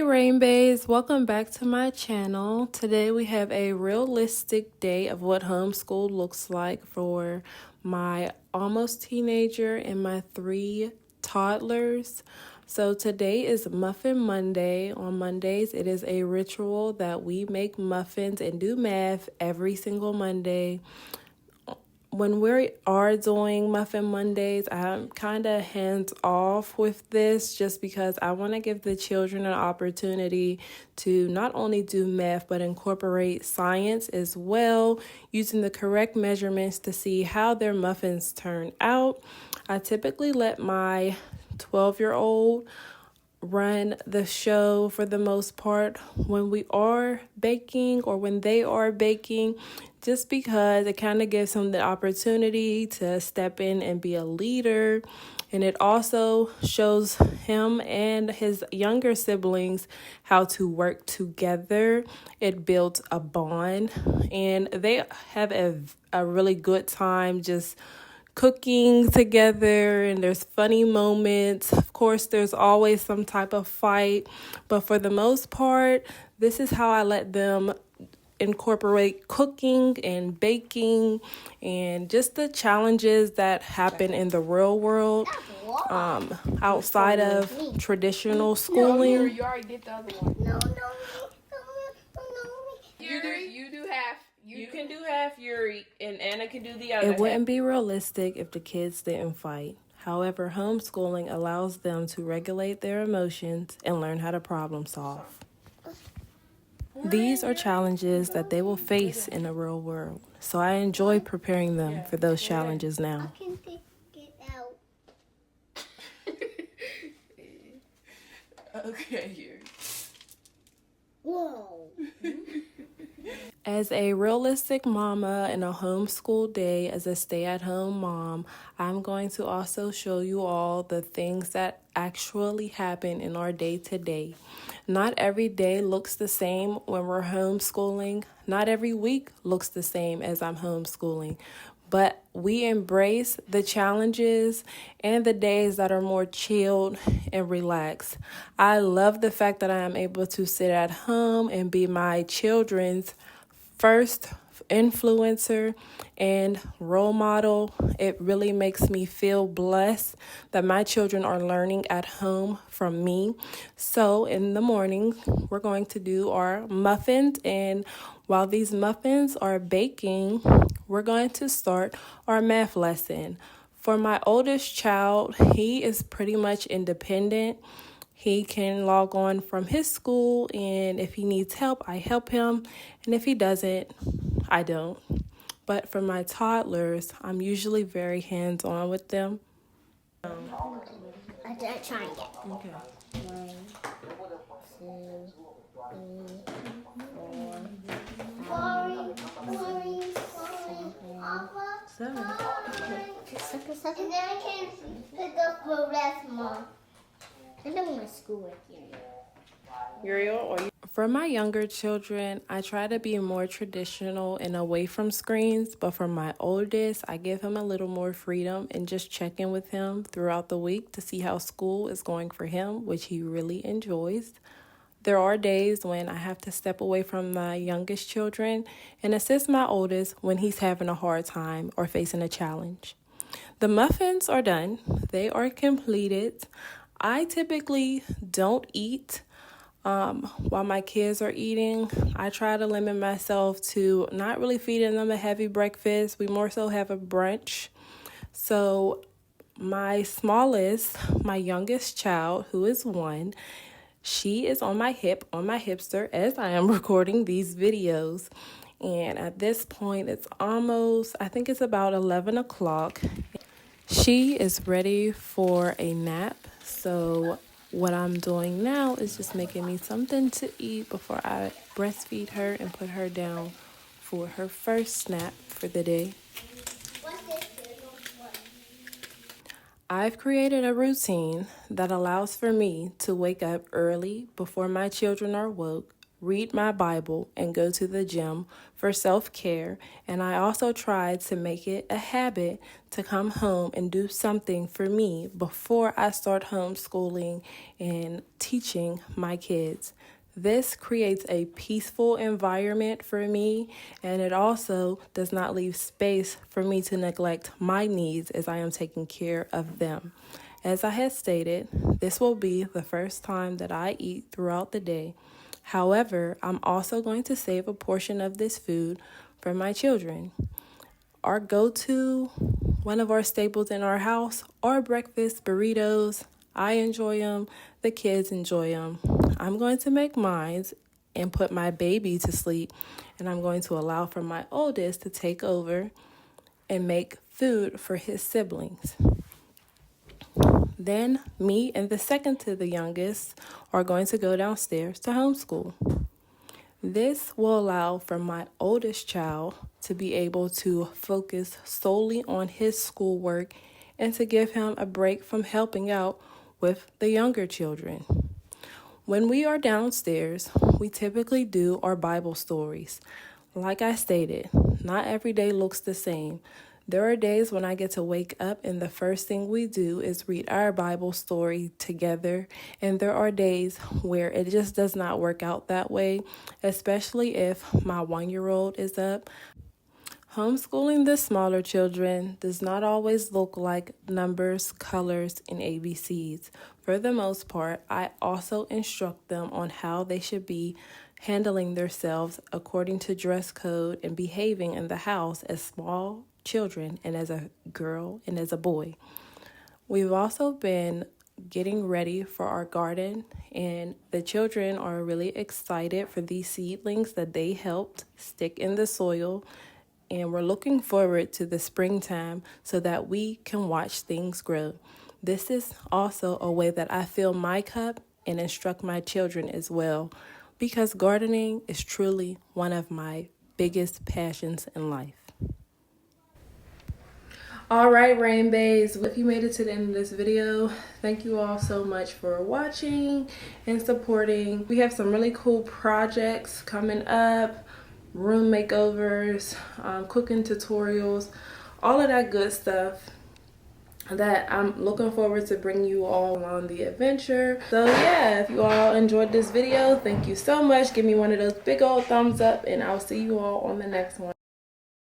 Hey RainBaes, welcome back to my channel. Today we have a realistic day of what homeschool looks like for my almost teenager and my 3 toddlers. So today is Muffin Monday. On Mondays, it is a ritual that we make muffins and do math every single Monday. When we are doing Muffin Mondays, I'm kind of hands off with this just because I want to give the children an opportunity to not only do math but incorporate science as well, using the correct measurements to see how their muffins turn out. I typically let my 12-year-old run the show for the most part when we are baking or when they are baking, just because it kind of gives him the opportunity to step in and be a leader. And it also shows him and his younger siblings how to work together. It builds a bond and they have a really good time just cooking together, and there's funny moments. Of course, there's always some type of fight, but for the most part, this is how I let them incorporate cooking and baking and just the challenges that happen in the real world outside of traditional schooling. You already did the other one. No. You do half. You can do half, Yuri, and Anna can do the other half. It wouldn't be realistic if the kids didn't fight. However, homeschooling allows them to regulate their emotions and learn how to problem solve. These are challenges that they will face in the real world, so I enjoy preparing them for those challenges now. I can take it out. Okay, Yuri. Whoa. As a realistic mama and a homeschool day as a stay-at-home mom, I'm going to also show you all the things that actually happen in our day-to-day. Not every day looks the same when we're homeschooling. Not every week looks the same as I'm homeschooling. But we embrace the challenges and the days that are more chilled and relaxed. I love the fact that I am able to sit at home and be my children's first influencer and role model. It really makes me feel blessed that my children are learning at home from me. So in the morning, we're going to do our muffins, and while these muffins are baking, we're going to start our math lesson. For my oldest child, he is pretty much independent. He can log on from his school, and if he needs help, I help him. And if he doesn't, I don't. But for my toddlers, I'm usually very hands-on with them. I'm trying to get. Okay. 1, 2, 3, 4, 7. And then I can pick up the rest, Mom. I don't want to schoolwork here. For my younger children, I try to be more traditional and away from screens, but for my oldest, I give him a little more freedom and just check in with him throughout the week to see how school is going for him, which he really enjoys. There are days when I have to step away from my youngest children and assist my oldest when he's having a hard time or facing a challenge. The muffins are done. They are completed. I typically don't eat while my kids are eating. I try to limit myself to not really feeding them a heavy breakfast. We more so have a brunch. So my smallest, my youngest child, who is 1, she is on my hipster as I am recording these videos. And at this point, I think it's about 11 o'clock. She is ready for a nap. So what I'm doing now is just making me something to eat before I breastfeed her and put her down for her first snap for the day. I've created a routine that allows for me to wake up early before my children are woke, read my Bible, and go to the gym for self-care. And I also tried to make it a habit to come home and do something for me before I start homeschooling and teaching my kids. This creates a peaceful environment for me, and it also does not leave space for me to neglect my needs as I am taking care of them. As I had stated, this will be the first time that I eat throughout the day. However, I'm also going to save a portion of this food for my children. Our go-to, one of our staples in our house, are breakfast burritos. I enjoy them. The kids enjoy them. I'm going to make mine and put my baby to sleep, and I'm going to allow for my oldest to take over and make food for his siblings. Then me and the second to the youngest are going to go downstairs to homeschool. This will allow for my oldest child to be able to focus solely on his schoolwork and to give him a break from helping out with the younger children. When we are downstairs, we typically do our Bible stories. Like I stated, not every day looks the same. There are days when I get to wake up and the first thing we do is read our Bible story together. And there are days where it just does not work out that way, especially if my 1-year-old is up. Homeschooling the smaller children does not always look like numbers, colors, and ABCs. For the most part, I also instruct them on how they should be handling themselves according to dress code and behaving in the house as small children and as a girl and as a boy. We've also been getting ready for our garden, and the children are really excited for these seedlings that they helped stick in the soil, and we're looking forward to the springtime so that we can watch things grow. This is also a way that I fill my cup and instruct my children as well, because gardening is truly one of my biggest passions in life. All right, RainBaes, if you made it to the end of this video, thank you all so much for watching and supporting. We have some really cool projects coming up, room makeovers, cooking tutorials, all of that good stuff that I'm looking forward to bring you all on the adventure. So yeah, if you all enjoyed this video, thank you so much. Give me one of those big old thumbs up, and I'll see you all on the next one.